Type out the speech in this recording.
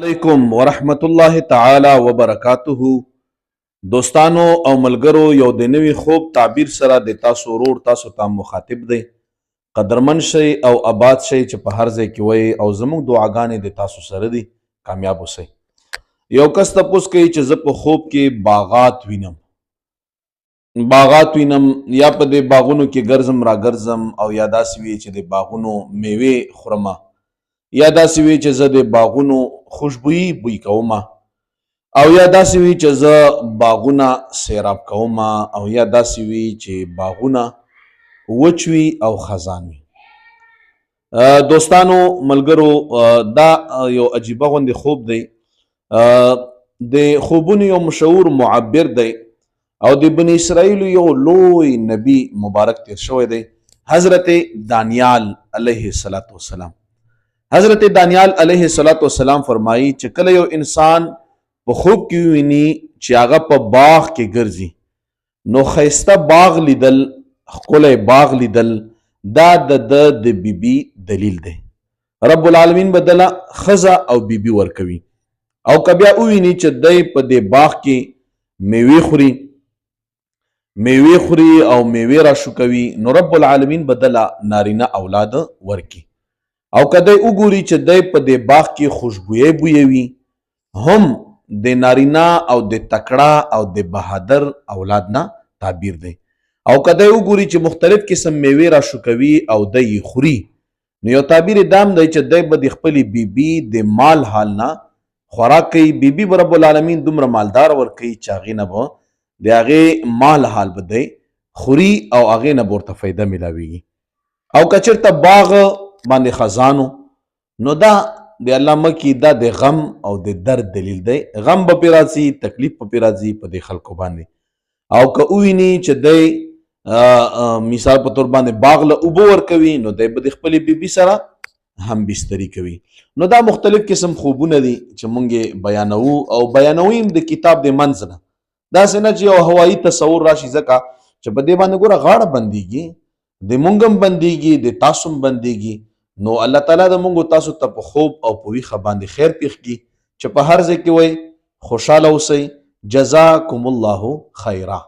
علیکم ورحمت الله تعالی وبرکاته. دوستانو او ملګرو، یو د نوي خوب تعبیر سره د تاسو ورور تاسو ته مخاطب دی. قدرمن شئ او آباد شئ چې په هر ځای کې وئ، او زموږ دعاګانې د تاسو سره دي. کامیاب اوسئ. یو کس تپوس کوي چې زه په خوب کې باغات وینم یا په دې باغونو کې ګرځم را ګرځم، او یا داسې وي چې د باغونو میوې خورمه، یا داسې وي چې زه د باغونو خوشبويي بوی کوم، او یا داسې وي چې زه باغونه سیراب کوم، او یا داسې وي چې باغونه وچ وي او خزان وي. دوستانو ملګرو، دا یو عجیبه غوندې خوب دی. د خوبونو یو مشهور معبر دی، او د بني اسرائیل یو لوی نبی مبارک تیر شوی دی، حضرت دانیال علیه السلام. حضرت دانیال علیه السلام فرمایي چې کله یو انسان په خوب کې ویني چې هغه په باغ کې ګرځي، نو ښایسته باغ لیدل، ښکلی باغ لیدل، دا د بیبي دلیل دی. رب العالمین به دله ښځه او بیبي ورکوي. او که بیا وویني چې دی په دې باغ کې میوې خوري او میوې راشو نو رب العالمین به دله نارینه اولاد ورکي. او که دی وګوري چې دی په دې باغ کې خوشبویي بویوي، هم د نارینه او د تکړه او د بهادر اولاد نه تعبیر دی. او که دی وګوري چې مختلف قسم میوې راشو کوي او دی یې خوري، نو یو تعبیر دام دی چې دی به د خپلې بیبي د مال حال نه خوراک کوي. بیبي به رب العالمین دومره مالدار ورکوي چې هغې نه به د هغې مال حال به دی خوري او هغې نه به ورته فایده میلاویږي. او که چېرته باغ باندې خزانو، نو دا د الله مکي دا د غم او د درد دلیل دی. غم به پې راځي، تکلیف به پې راځي په دې خلکو باندې. او که وویني چې دی مثال په طور باندې باغ له اوبه ورکوي، نو دی به د خپلې بیبي سره هم بستري کوي. نو دا مختلف قسم خوبونه دي چې مونږ یې بیانوو، او بیانوو هم د کتاب د منځ نه. داسې نه چې یو هوایي تصور راشي، ځکه چې په دې باندې ګوره غاړه بندېږي، د مونږ هم بندېږي، د تاسو هم بندېږي. نو الله تعالی د مونږ تاسو ته په خوب او په ویښه باندې خیر پېښ کړي، چې په هر ځای کې وئ خوشحاله اوسئ. جزاکم الله خیرا.